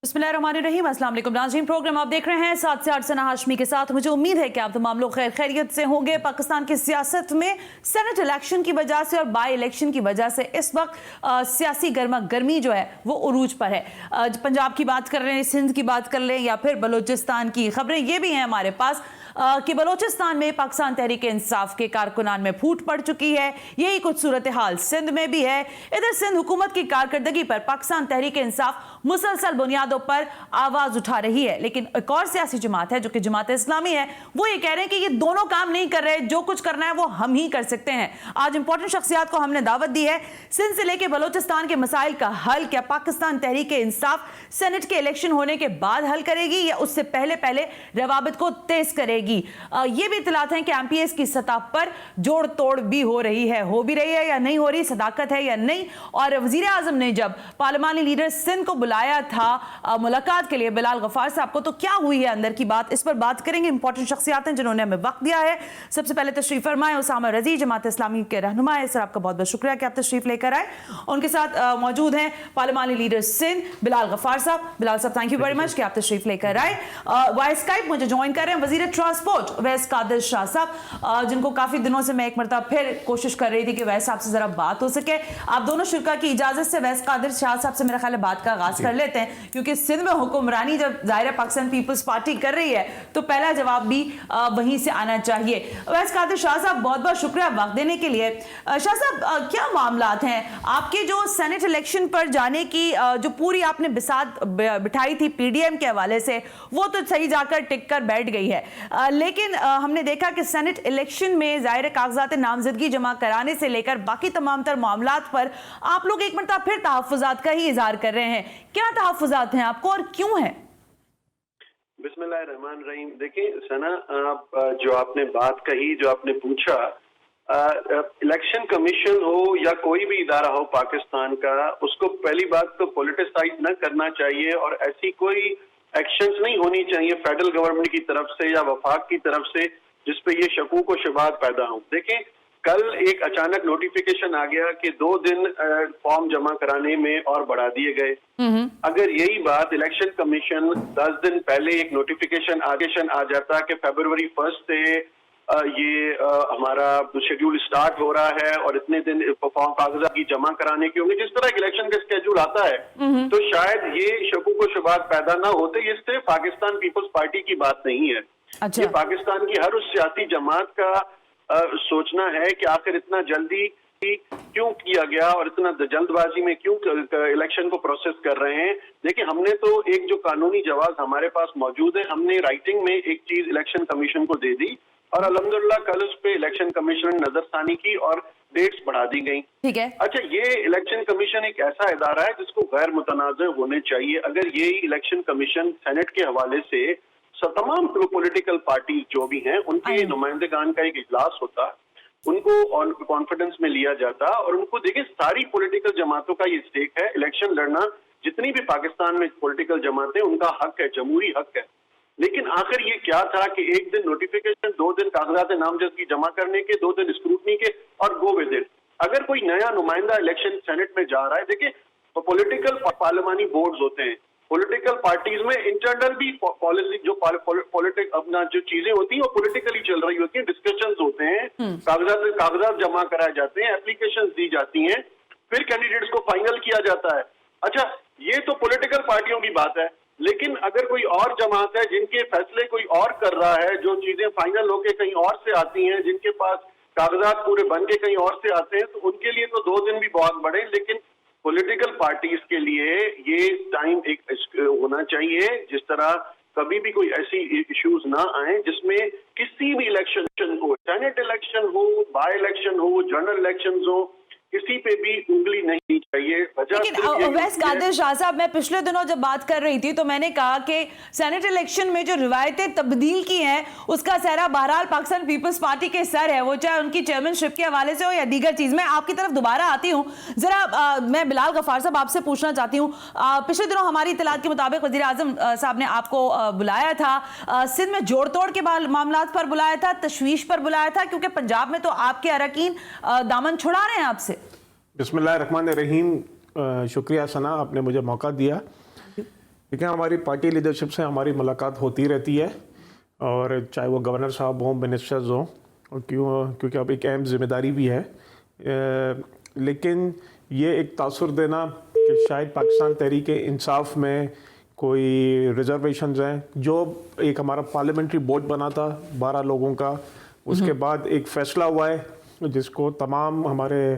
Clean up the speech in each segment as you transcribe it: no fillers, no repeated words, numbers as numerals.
बिस्मिल्लाहिर्रहमानिर्रहीम। अस्सलाम वालेकुम नाज़रीन, प्रोग्राम आप देख रहे हैं 7 से 8 सना हाशमी के साथ। मुझे उम्मीद है कि आप तमाम लोग खैरियत से होंगे। पाकिस्तान की सियासत में सेनेट इलेक्शन की वजह से और बाई इलेक्शन की वजह से इस वक्त सियासी गर्मा गर्मी जो है वो उरूज पर है। पंजाब की बात कर रहे हैं, सिंध की बात कर लें या फिर बलूचिस्तान की खबरें ये भी हैं हमारे पास कि बलूचिस्तान में पाकिस्तान तहरीक इंसाफ के कारकुनान में फूट पड़ चुकी है। यही कुछ सूरत हाल सिंध में भी है। इधर सिंध हुकूमत की कारकर्दगी पर पाकिस्तान तहरीक इंसाफ मुसलसल बुनियादों पर आवाज उठा रही है, लेकिन एक और सियासी जमात है जो कि जमात इस्लामी है, वो ये कह रहे हैं कि ये दोनों काम नहीं कर रहे, जो कुछ करना है वो हम ही कर सकते हैं। आज इंपॉर्टेंट शख्सियात को हमने दावत दी है। सिंध से लेकर बलूचिस्तान के मसाइल का हल क्या पाकिस्तान तहरीक इंसाफ सेनेट के इलेक्शन होने के बाद हल करेगी या उससे पहले पहले रवाबित को तेज करेगी? ये भी इत्तलात हैं कि एमपीएस की सतह पर जोड़ तोड़ भी हो रही है, हो भी रही है या नहीं हो रही, सदाकत है या नहीं। और वजीर आजम ने जब पार्लिमानी लीडर सिंध को बुलाया था मुलाकात के लिए बिलाल गफार साहब को, तो क्या हुई है अंदर की बात, इस पर बात करेंगे। इंपॉर्टेंट शख्सियात हैं जिन्होंने हमें वक्त दिया है। सबसे पहले तशरीफ फरमाए उसामा रजी, जमात इस्लामी के रहनुमा है। सर, आपका बहुत बहुत शुक्रिया कि आप तशरीफ लेकर आए। उनके साथ मौजूद हैं पार्लिमानी लीडर सिंध बिलाल गफार साहब। बिलाल साहब, थैंक यू वेरी मच कि आप तशरीफ लेकर आए। वाया स्काइप मुझे ज्वाइन कर रहे हैं वजीर ट्रांसपोर्ट वैस कादिर शाह साहब, जिनको काफी दिनों से मैं एक मरतबा फिर कोशिश कर रही थी कि वैस साहब से जरा बात हो सके। आप दोनों शुरा की इजाजत से वैस कादिर शाह साहब से मेरा ख्याल है बात का आगाज कर लेते हैं, क्योंकि सिंध में हुक्मरानी जब जाहिर पाकिस्तान पीपल्स पार्टी कर रही है तो पहला जवाब भी वहीं से आना चाहिए। वैस कादिर शाह साहब, बहुत बहुत शुक्रिया वक्त देने के लिए। शाह साहब, क्या मामलात हैं आपके जो सेनेट इलेक्शन पर जाने की जो पूरी आपने बिसात बिठाई थी पीडीएम के हवाले से, वो तो सही जाकर टिक कर बैठ गई है, लेकिन हमने देखा कि सेनेट इलेक्शन में जाहिर कागजात नामजदगी जमा कराने से लेकर बाकी तमाम तर मामलात पर आप लोग एक मरतबा फिर तहफ्फुजात का ही इजहार कर रहे हैं। क्या तहफ्फुजात हैं आपको और क्यों है? बिस्मिल्लाहिर्रहमानिर्रहीम। देखिए सना, आप जो आपने बात कही, जो आपने पूछा, इलेक्शन कमीशन हो या कोई भी इदारा हो पाकिस्तान का, उसको पहली बात तो पॉलिटिसाइज न करना चाहिए और ऐसी कोई एक्शंस नहीं होनी चाहिए फेडरल गवर्नमेंट की तरफ से या वफाक की तरफ से जिसपे ये शकूक व शुबात पैदा हो। देखें, कल एक अचानक नोटिफिकेशन आ गया कि 2 दिन फॉर्म जमा कराने में और बढ़ा दिए गए। अगर यही बात इलेक्शन कमीशन 10 दिन पहले एक नोटिफिकेशन आ जाता कि फरवरी 1 से ये हमारा शेड्यूल स्टार्ट हो रहा है और इतने दिन फॉर्म कागजात की जमा कराने के होंगे, जिस तरह इलेक्शन का स्केड्यूल आता है, तो शायद ये शकूक व शुबात पैदा ना होते। ये सिर्फ पाकिस्तान पीपल्स पार्टी की बात नहीं है। अच्छा। ये पाकिस्तान की हर उस सियासी जमात का सोचना है कि आखिर इतना जल्दी क्यों किया गया और इतना जल्दबाजी में क्यों इलेक्शन को प्रोसेस कर रहे हैं। देखिए, हमने तो एक जो कानूनी जवाब हमारे पास मौजूद है, हमने राइटिंग में एक चीज इलेक्शन कमीशन को दे दी और अल्हम्दुलिल्लाह कल उस पे इलेक्शन कमीशन ने नजरसानी की और डेट्स बढ़ा दी गई। ठीक है। अच्छा, ये इलेक्शन कमीशन एक ऐसा इदारा है जिसको गैर मुतनाज़ होने चाहिए। अगर ये इलेक्शन कमीशन सेनेट के हवाले से तमाम पॉलिटिकल पार्टी जो भी हैं उनके नुमाइंदगान का एक इजलास होता, उनको कॉन्फिडेंस में लिया जाता और उनको देखिए सारी पॉलिटिकल जमातों का ये स्टेक है। इलेक्शन लड़ना जितनी भी पाकिस्तान में पॉलिटिकल जमातें, उनका हक है, जमहूरी हक है। लेकिन आखिर ये क्या था कि एक दिन नोटिफिकेशन, 2 दिन कागजात नामजदगी जमा करने के, 2 दिन स्क्रूटनी के और गो विद इट। अगर कोई नया नुमाइंदा इलेक्शन सेनेट में जा रहा है, देखिए पॉलिटिकल पार्लिमानी बोर्ड्स होते हैं, पॉलिटिकल पार्टीज में इंटरनल भी पॉलिसी जो अपना जो चीजें होती हैं वो पॉलिटिकली चल रही होती हैं, डिस्कशंस होते हैं, कागजात जमा कराए जाते हैं, एप्लीकेशंस दी जाती हैं, फिर कैंडिडेट्स को फाइनल किया जाता है। अच्छा, ये तो पॉलिटिकल पार्टियों की बात है, लेकिन अगर कोई और जमात है जिनके फैसले कोई और कर रहा है, जो चीजें फाइनल होके कहीं और से आती हैं, जिनके पास कागजात पूरे बन के कहीं और से आते हैं, तो उनके लिए तो 2 दिन भी बहुत बड़े। लेकिन पॉलिटिकल पार्टीज के लिए ये टाइम एक होना चाहिए जिस तरह कभी भी कोई ऐसी इश्यूज ना आए जिसमें किसी भी इलेक्शन को, सेनेट इलेक्शन हो, बाय इलेक्शन हो, जनरल इलेक्शन हो, किसी पे भी उंगली नहीं चाहिए। लेकिन वैस कादिर शाह साहब, मैं पिछले दिनों जब बात कर रही थी तो मैंने कहा कि सेनेट इलेक्शन में जो रिवायतें तब्दील की हैं उसका सहरा बहरहाल पाकिस्तान पीपल्स पार्टी के सर है, वो चाहे उनकी चेयरमैनशिप के हवाले से हो या दीगर चीज। मैं आपकी तरफ दोबारा आती हूँ जरा, मैं बिलाल गफार साहब आपसे पूछना चाहती हूँ, पिछले दिनों हमारी इत्तलात के मुताबिक वजीर आजम साहब ने आपको बुलाया था, सिंध में जोड़ तोड़ के मामलात पर बुलाया था, तशवीश पर बुलाया था, क्योंकि पंजाब में तो आपके अरकान दामन छुड़ा रहे हैं आपसे। बिस्मिल्लाहिर्रहमानिर्रहीम। शुक्रिया सना, आपने मुझे मौका दिया। دیکھیں ہماری پارٹی لیڈرشپ سے ہماری ملاقات ہوتی رہتی ہے، اور چاہے وہ گورنر صاحب ہوں، منسٹرز ہوں، اور کیونکہ اب ایک اہم ذمہ داری بھی ہے، لیکن یہ ایک تاثر دینا کہ شاید پاکستان تحریک انصاف میں کوئی ریزرویشنز ہیں، جو ایک ہمارا پارلیمنٹری بورڈ بنا تھا 12 لوگوں کا، اس کے بعد ایک فیصلہ ہوا ہے جس کو تمام ہمارے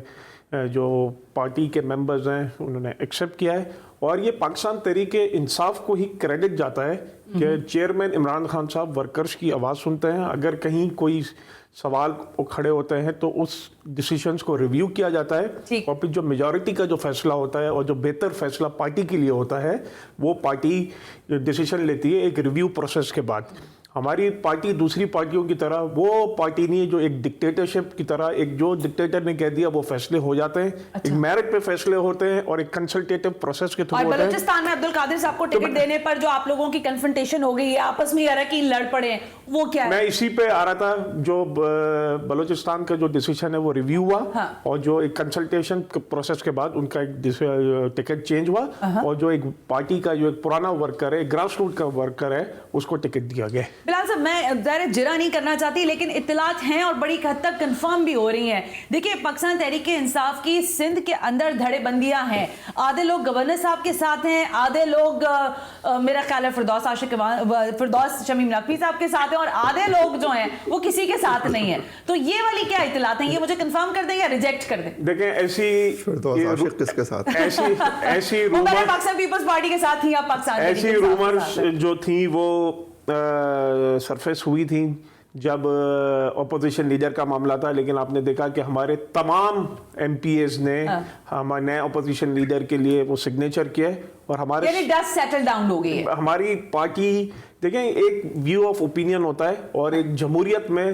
جو پارٹی کے ممبرز ہیں انہوں نے ایکسیپٹ کیا ہے، اور یہ پاکستان تحریک انصاف کو ہی کریڈٹ جاتا ہے کہ چیئرمین عمران خان صاحب ورکرز کی آواز سنتے ہیں، اگر کہیں کوئی سوال کھڑے ہوتے ہیں تو اس ڈیسیشنز کو ریویو کیا جاتا ہے، اور پھر جو میجورٹی کا جو فیصلہ ہوتا ہے اور جو بہتر فیصلہ پارٹی کے لیے ہوتا ہے وہ پارٹی ڈیسیشن لیتی ہے ایک ریویو پروسیس کے بعد۔ ہماری پارٹی دوسری پارٹیوں کی طرح وہ پارٹی نہیں ہے جو ایک ڈکٹیٹرشپ کی طرح، ایک جو ڈکٹیٹر نے کہہ دیا وہ فیصلے ہو جاتے ہیں، ایک میرٹ پہ فیصلے ہوتے ہیں اور ایک کنسلٹیٹو پروسیس کے تھرو ہوتے ہیں۔ اور بلوچستان میں عبدالقادر صاحب کو ٹکٹ دینے پر جو آپ لوگوں کی کنفرنٹیشن ہو گئی ہے، آپس میں اراکین لڑ پڑے ہیں، وہ کیا ہے؟ میں اسی پہ آ رہا تھا، جو بلوچستان کا جو ڈیسیشن ہے وہ ریویو ہوا، اور جو ایک کنسلٹیشن پروسیس کے بعد ان کا ایک ٹکٹ چینج ہوا، اور جو ایک پارٹی کا جو ایک پرانا ورکر ہے، گراس روٹ کا ورکر ہے، اس کو ٹکٹ دیا گیا۔ بلال صاحب میں ظاہر جرا نہیں کرنا چاہتی، لیکن اطلاعات ہیں اور بڑی حد تک کنفرم بھی ہو رہی ہیں۔ دیکھیں پاکستان تحریک انصاف کی سندھ کے اندر دھڑے بندیاں ہیں، آدھے لوگ گورنر صاحب کے ساتھ ہیں، آدھے لوگ میرا خیال ہے فردوس شمیم نقوی صاحب کے ساتھ ہیں، اور آدھے لوگ جو ہیں وہ کسی کے ساتھ نہیں ہیں۔ تو یہ والی کیا اطلاعات ہیں، یہ مجھے کنفرم کر دیں یا ریجیکٹ کر دیں؟ دیکھیں کس کے ساتھ ایسی پاکستان پیپلز پارٹی کے ساتھ تھی، اب پاکستان ایسی رومرز جو تھیں وہ سرفیس ہوئی تھیں جب اپوزیشن لیڈر کا معاملہ تھا، لیکن آپ نے دیکھا کہ ہمارے تمام ایم پی ایز نے ہمارے نئے اپوزیشن لیڈر کے لیے وہ سگنیچر کیا، اور ہمارے یعنی ڈسٹ سیٹل ڈاؤن ہو گئی ہے۔ ہماری پارٹی دیکھیں ایک ویو آف اوپینین ہوتا ہے، اور ایک جمہوریت میں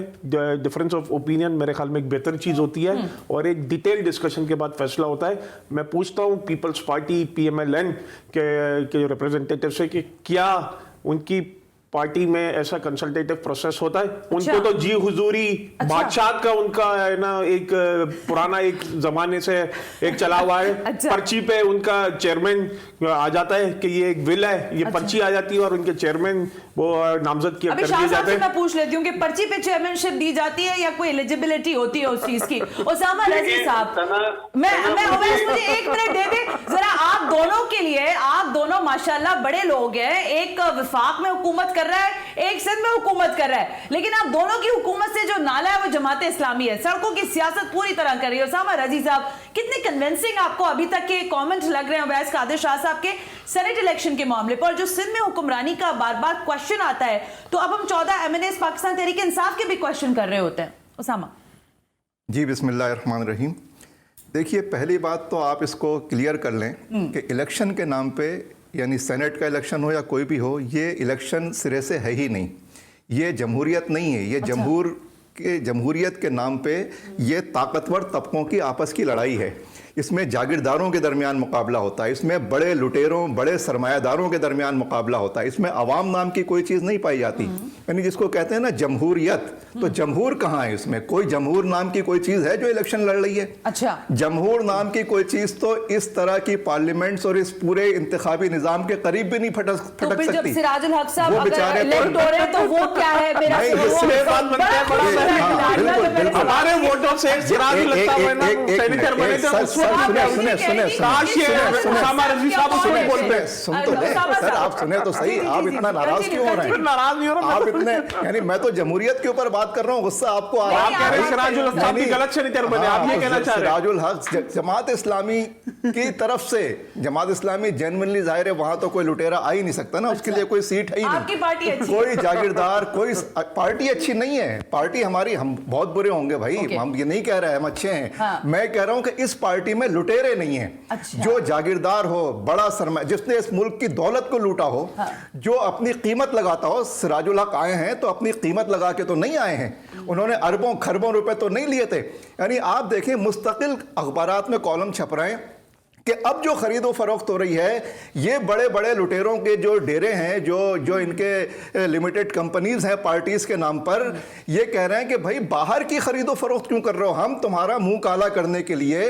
ڈفرینس آف اوپینین میرے خیال میں ایک بہتر چیز ہوتی ہے، اور ایک ڈیٹیل ڈسکشن کے بعد فیصلہ ہوتا ہے۔ میں پوچھتا ہوں پیپلز پارٹی PMLN کے ریپرزنٹیٹیو سے کہ کیا ان کی پارٹی میں ایسا کنسلٹیٹو پروسیس ہوتا ہے؟ ان کو تو جی حضوری بادشاہ کا ان کا ہے نا ایک پرانا ایک زمانے سے ایک چلا ہوا ہے، پرچی پہ ان کا چیئرمین آ جاتا ہے کہ یہ ایک ول ہے، یہ پرچی آ جاتی ہے اور ان کے چیئرمین وہ نامزد کر دیے جاتے ہیں۔ میں پوچھ لیتی ہوں کہ پرچی پہ چیئرمین شپ دی جاتی ہے یا کوئی ایلیجیبلٹی ہوتی ہے اس چیز کی؟ اسامہ رضی صاحب مجھے ایک منٹ دے دیں ذرا، آپ دونوں کے لیے، آپ دونوں ماشاءاللہ بڑے لوگ ہیں، ایک وفاق میں حکومت کر رہا ہے، ایک سندھ میں حکومت کر رہا ہے، لیکن آپ دونوں کی حکومت سے جو نالا ہے وہ جماعت اسلامی ہے، سڑکوں کی سیاست پوری طرح کر رہی ہے۔ اسامہ رضی صاحب کتنے کنونسنگ آپ کو ابھی تک کے کومنٹ لگ رہے ہیں اویس قادر شاہ صاحب کے سینٹ الیکشن کے معاملے پر، جو سندھ میں حکمرانی کا بار بار کوشچن آتا ہے، تو اب ہم 14 MNAs پاکستان تحریک انصاف کے بھی کوشچن کر رہے ہوتے ہیں۔ اسامہ جی، بسم اللہ الرحمن الرحیم۔ دیکھیے پہلی بات تو آپ اس کو کلیئر کر لیں کہ الیکشن کے نام پہ، یعنی سینٹ کا الیکشن ہو یا کوئی بھی ہو، یہ الیکشن سرے سے ہے ہی نہیں، یہ جمہوریت نہیں ہے، یہ جمہوریت کے نام پہ یہ طاقتور طبقوں کی آپس کی لڑائی ہے۔ اس میں جاگیرداروں کے درمیان مقابلہ ہوتا ہے، اس میں بڑے لٹیروں، بڑے سرمایہ داروں کے درمیان مقابلہ ہوتا ہے، اس میں عوام نام کی کوئی چیز نہیں پائی جاتی، یعنی جس کو کہتے ہیں نا جمہوریت، تو جمہور کہاں ہے؟ اس میں کوئی جمہور نام کی کوئی چیز ہے جو الیکشن لڑ رہی ہے؟ اچھا، جمہور نام کی کوئی چیز تو اس طرح کی پارلیمنٹس اور اس پورے انتخابی نظام کے قریب بھی نہیں پھٹک سکتی۔ جب سراج الحق صاحب اگر الیکٹ ہو رہے ہیں تو وہ کیا ہے؟ میرا ہمارے ووٹوں سے سراج الحق صاحب سینیٹر بنے تھے، آپ سنیں تو صحیح، آپ اتنا ناراض کیوں ہو رہے ہیں؟ آپ اتنے، یعنی میں تو جمہوریت کے اوپر بات کر رہا ہوں، غصہ آپ کو آ رہا ہے۔ سراج الحق صاحب بھی غلط سینیٹر بنے، آپ یہ کہنا چاہ رہے ہیں؟ سراج الحق جماعت اسلامی کی طرف سے، جماعت اسلامی جنرلی ظاہر ہے وہاں تو کوئی لٹیرا آ ہی نہیں سکتا نا، اس کے لیے کوئی سیٹ ہے ہی نہیں، کوئی جاگیردار، کوئی پارٹی اچھی نہیں ہے۔ پارٹی ہماری، ہم بہت برے ہوں گے بھائی، ہم یہ نہیں کہہ رہے ہم اچھے ہیں، میں کہہ رہا ہوں کہ اس پارٹی میں لٹیرے نہیں ہیں، جو جاگیردار ہو، بڑا سرمایہ، جس نے اس ملک کی دولت کو لوٹا ہو، جو اپنی قیمت لگاتا ہو۔ سراج الحق آئے ہیں تو اپنی قیمت لگا کے تو نہیں آئے ہیں، انہوں نے اربوں کھربوں روپے تو نہیں لیے تھے۔ یعنی آپ دیکھیں مستقل اخبارات میں کالم چھپ رہے ہیں کہ اب جو خرید و فروخت ہو رہی ہے یہ بڑے بڑے لٹیروں کے جو ڈیرے ہیں جو ان کے لمیٹڈ کمپنیز ہیں پارٹیز کے نام پر، یہ کہہ رہے ہیں کہ بھائی باہر کی خرید و فروخت کیوں کر رہے ہو؟ ہم تمہارا منہ کالا کرنے کے لیے،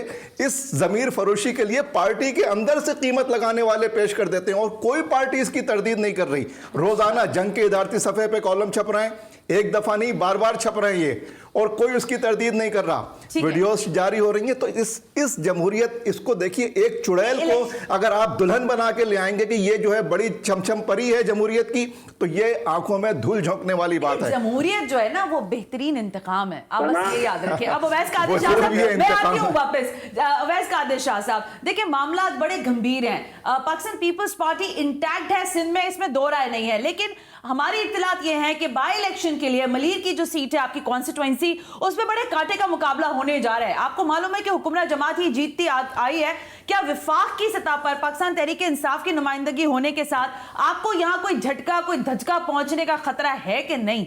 اس ضمیر فروشی کے لیے پارٹی کے اندر سے قیمت لگانے والے پیش کر دیتے ہیں، اور کوئی پارٹی اس کی تردید نہیں کر رہی۔ روزانہ جنگ کے ادارتی صفحے پہ کالم چھپ رہے ہیں، ایک دفعہ نہیں بار بار چھپ رہے ہیں یہ، اور کوئی اس کی تردید نہیں کر رہا، ویڈیوز جاری ہو رہی ہیں۔ تو اس جمہوریت، اس کو دیکھیے، ایک چڑیل کو اگر آپ دلہن بنا کے لے آئیں گے کہ یہ جو ہے بڑی چمچم پری ہے جمہوریت کی، تو یہ آنکھوں میں دھول جھونکنے والی بات ہے۔ جمہوریت جو ہے نا وہ بہترین انتقام ہے، آپ بس یہ یاد رکھیں۔ اب اویس قادر شاہ صاحب، میں آتی ہوں واپس۔ اویس قادر شاہ صاحب دیکھیں، معاملات بڑے گمبھیر ہیں۔ پاکستان پیپلز پارٹی انٹیکٹ ہے سندھ میں، اس میں دو رائے نہیں ہے، لیکن ہماری اطلاعات یہ ہیں کہ بائی الیکشن کے لیے ملیر کی جو سیٹ ہے آپ کی کانسٹیٹوئنسی، اس میں بڑے کانٹے کا مقابلہ ہونے جا رہا ہے۔ آپ کو معلوم ہے کہ حکمراں جماعت ہی جیتتی آئی ہے، کیا وفاق کی سطح پر پاکستان تحریک انصاف کی نمائندگی ہونے کے ساتھ آپ کو یہاں کوئی جھٹکا، کوئی دھچکا پہنچنے کا خطرہ ہے کہ نہیں؟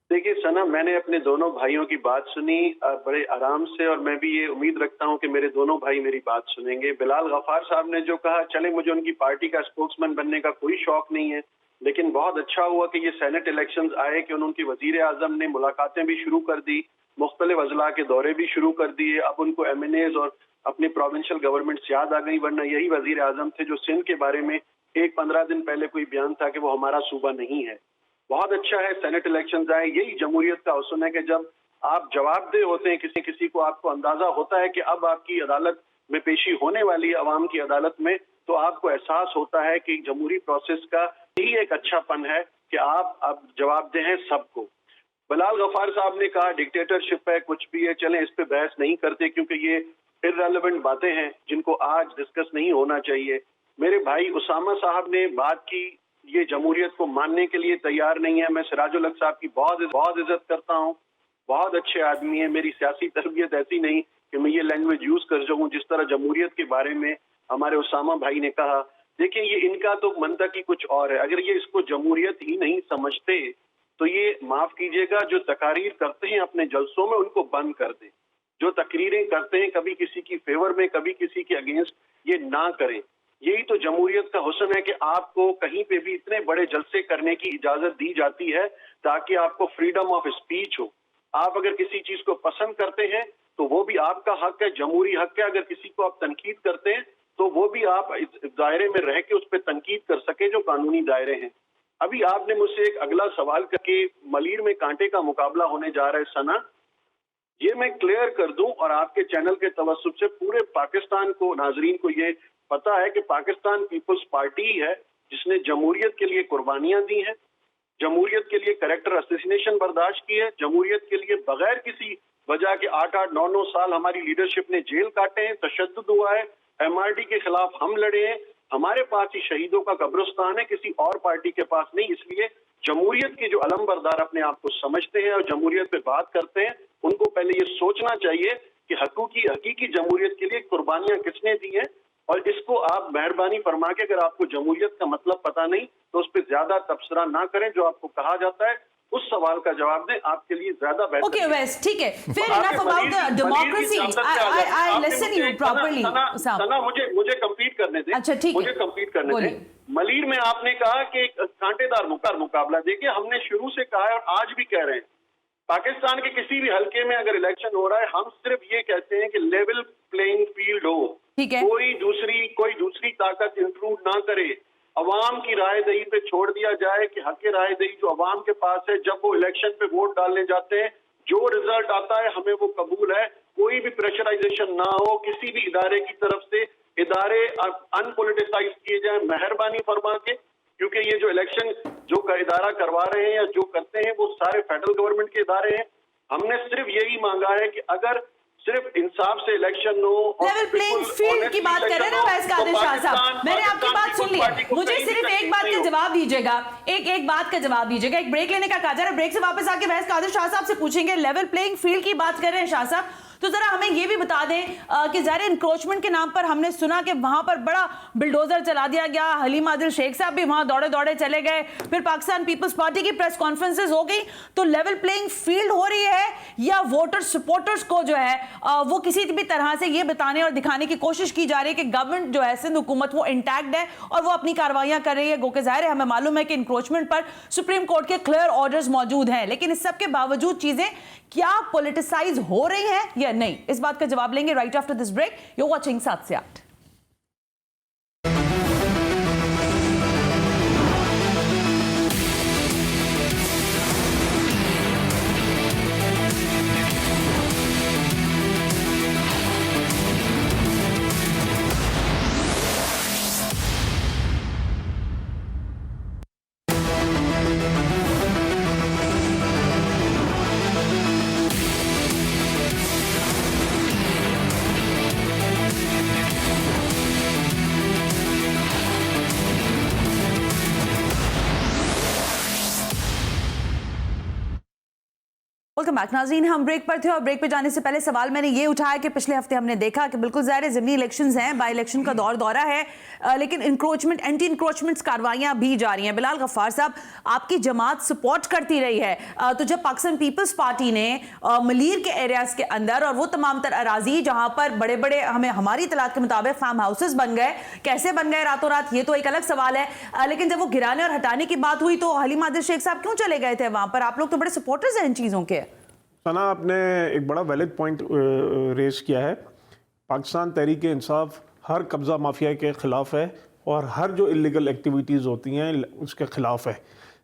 دیکھیے ثنا، میں نے اپنے دونوں بھائیوں کی بات سنی بڑے آرام سے، اور میں بھی یہ امید رکھتا ہوں کہ میرے دونوں بھائی میری بات سنیں گے۔ بلال غفار صاحب نے جو کہا، چلے مجھے ان کی پارٹی کا اسپوکس مین بننے کا کوئی شوق نہیں ہے، لیکن بہت اچھا ہوا کہ یہ سینٹ الیکشنز آئے کہ ان کی وزیر اعظم نے ملاقاتیں بھی شروع کر دی، مختلف اضلاع کے دورے بھی شروع کر دیے۔ اب ان کو ایم این ایز اور اپنی پروونشل گورنمنٹس یاد آ گئی، ورنہ یہی وزیر اعظم تھے جو سندھ کے بارے میں 15 دن پہلے کوئی بیان تھا کہ وہ ہمارا صوبہ نہیں ہے۔ بہت اچھا ہے سینٹ الیکشنز آئے، یہی جمہوریت کا حسن ہے کہ جب آپ جواب دہ ہوتے ہیں کسی کو، آپ کو اندازہ ہوتا ہے کہ اب آپ کی عدالت میں پیشی ہونے والی ہے، عوام کی عدالت میں، تو آپ کو احساس ہوتا ہے کہ جمہوری پروسیس کا یہی ایک اچھا پن ہے کہ آپ اب جواب دہ ہیں سب کو۔ بلال غفار صاحب نے کہا ڈکٹیٹرشپ ہے، کچھ بھی ہے، چلیں اس پہ بحث نہیں کرتے کیونکہ یہ irrelevant باتیں ہیں جن کو آج ڈسکس نہیں ہونا چاہیے۔ میرے بھائی اسامہ صاحب نے بات کی، یہ جمہوریت کو ماننے کے لیے تیار نہیں ہے۔ میں سراج الحق صاحب کی بہت عزت کرتا ہوں، بہت اچھے آدمی ہیں، میری سیاسی تربیت ایسی نہیں کہ میں یہ لینگویج یوز کر سکوں جس طرح جمہوریت کے بارے میں ہمارے اسامہ بھائی نے کہا۔ دیکھیں، یہ ان کا تو منطق ہی کچھ اور ہے۔ اگر یہ اس کو جمہوریت ہی نہیں سمجھتے تو یہ معاف کیجیے گا، جو تقاریر کرتے ہیں اپنے جلسوں میں ان کو بند کر دیں۔ جو تقریریں کرتے ہیں کبھی کسی کی فیور میں کبھی کسی کے اگینسٹ، یہ نہ کریں۔ یہی تو جمہوریت کا حسن ہے کہ آپ کو کہیں پہ بھی اتنے بڑے جلسے کرنے کی اجازت دی جاتی ہے تاکہ آپ کو فریڈم آف اسپیچ ہو۔ آپ اگر کسی چیز کو پسند کرتے ہیں تو وہ بھی آپ کا حق ہے، جمہوری حق ہے۔ اگر کسی کو آپ تنقید کرتے ہیں تو وہ بھی آپ دائرے میں رہ کے اس پہ تنقید کر سکیں جو قانونی دائرے ہیں۔ ابھی آپ نے مجھ سے ایک اگلا سوال کر کے ملیر میں کانٹے کا مقابلہ ہونے جا رہا ہے ثنا، یہ میں کلیئر کر دوں اور آپ کے چینل کے توسط سے پورے پاکستان کو، ناظرین کو یہ پتا ہے کہ پاکستان پیپلز پارٹی ہے جس نے جمہوریت کے لیے قربانیاں دی ہیں، جمہوریت کے لیے کریکٹر اسیسینیشن برداشت کی ہے، جمہوریت کے لیے بغیر کسی وجہ کے 8-9 سال ہماری لیڈرشپ نے جیل کاٹے ہیں، تشدد ہوا ہے، ایم آر ڈی کے خلاف ہم لڑے ہیں۔ ہمارے پاس ہی شہیدوں کا قبرستان ہے، کسی اور پارٹی کے پاس نہیں۔ اس لیے جمہوریت کے جو علم بردار اپنے آپ کو سمجھتے ہیں اور جمہوریت پہ بات کرتے ہیں، ان کو پہلے یہ سوچنا چاہیے کہ حقیقی جمہوریت کے لیے قربانیاں کس نے دی ہیں، اور اس کو آپ مہربانی فرما کے اگر آپ کو جمہوریت کا مطلب پتا نہیں تو اس پہ زیادہ تبصرہ نہ کریں۔ جو آپ کو کہا جاتا ہے اس سوال کا جواب دیں، آپ کے لیے زیادہ بہتر۔ اوکے ویس، ٹھیک ہے، پھر enough about the democracy. I listen you properly. سنا مجھے کمپلیٹ کرنے دیں، اچھا ٹھیک ہے، مجھے کمپلیٹ کرنے دیں۔ ملیر میں آپ نے کہا کہ کانٹے دار مقابلہ، دیکھیے ہم نے شروع سے کہا ہے اور آج بھی کہہ رہے ہیں، پاکستان کے کسی بھی حلقے میں اگر الیکشن ہو رہا ہے ہم صرف یہ کہتے ہیں کہ لیول پلینگ فیلڈ ہو، کوئی دوسری طاقت انٹروڈ نہ کرے، عوام کی رائے دہی پہ چھوڑ دیا جائے کہ حق رائے دہی جو عوام کے پاس ہے، جب وہ الیکشن پہ ووٹ ڈالنے جاتے ہیں جو رزلٹ آتا ہے ہمیں وہ قبول ہے، کوئی بھی پریشرائزیشن نہ ہو کسی بھی ادارے کی طرف سے، ادارے ان پولیٹیسائز کیے جائیں مہربانی فرما کے، کیونکہ یہ جو الیکشن جو ادارہ کروا رہے ہیں یا جو کرتے ہیں وہ سارے فیڈرل گورنمنٹ کے ادارے ہیں۔ ہم نے صرف یہی مانگا ہے کہ اگر صرف انصاف سے الیکشن ہو، لیول پلینگ فیلڈ کی بات کر رہے ہیں نا ویس قادر شاہ صاحب، میں نے آپ کی بات سن لی، مجھے صرف ایک بات کے जवाब दीजिएगा, एक बात का जवाब दीजिएगा। एक ब्रेक लेने का कहा जा रहा है, ब्रेक से वापस आके वैस कादिर शाह साहब से पूछेंगे। लेवल प्लेइंग फील्ड की बात कर रहे हैं शाह साहब, तो जरा हमें ये भी बता दें कि ज़ाहिर इंक्रोचमेंट के नाम पर हमने सुना कि वहां पर बड़ा बिल्डोजर चला दिया गया, हलीम आदिल शेख साहब भी वहां दौड़े दौड़े चले गए, फिर पाकिस्तान पीपल्स पार्टी की प्रेस कॉन्फ्रेंसेस हो गई। तो लेवल प्लेइंग फील्ड हो रही है या वोटर सपोर्टर्स को जो है वो किसी भी तरह से ये बताने और दिखाने की कोशिश की जा रही है कि गवर्नमेंट जो है, सिंध हुकूमत वो इंटैक्ट है और वो अपनी कार्रवाइयां कर रही है। गो के ज़ाहिर है हमें मालूम है कि इंक्रोचमेंट पर सुप्रीम कोर्ट के क्लियर ऑर्डर्स मौजूद हैं, लेकिन इस सब के बावजूद चीजें क्या पॉलिटिसाइज हो रही हैं या नहीं, इस बात का जवाब लेंगे right after this break. You watching 7 से 8। वेलकम बैक नाज़रीन, हम ब्रेक पर थे और ब्रेक पे जाने से पहले सवाल मैंने ये उठाया कि पिछले हफ्ते हमने देखा कि बिल्कुल ज़ाहिर ज़मीनी इलेक्शंस हैं, बाई इलेक्शन का दौरा है, लेकिन इंक्रोचमेंट एंटी इंक्रोचमेंट्स कार्रवाइयाँ भी जा रही हैं। बिलाल गफ्फार साहब, आपकी जमात सपोर्ट करती रही है, तो जब पाकिस्तान पीपल्स पार्टी ने मलीर के एरियाज़ के अंदर और वो तमाम तर अराजी जहाँ पर बड़े बड़े हमारी इतलात के मुताबिक फार्म हाउसेस बन गए, कैसे बन गए रातों रात ये तो एक अलग सवाल है, लेकिन जब वो गिराने और हटाने की बात हुई तो हलीम आदिल शेख साहब क्यों चले गए थे वहाँ पर? आप लोग तो बड़े सपोर्टर्स हैं इन चीज़ों के। सना, आपने एक बड़ा वैलिड पॉइंट रेज किया है। पाकिस्तान तहरीक इंसाफ हर कब्ज़ा माफिया के ख़िलाफ़ है और हर जो इलीगल एक्टिविटीज़ होती हैं उसके ख़िलाफ़ है,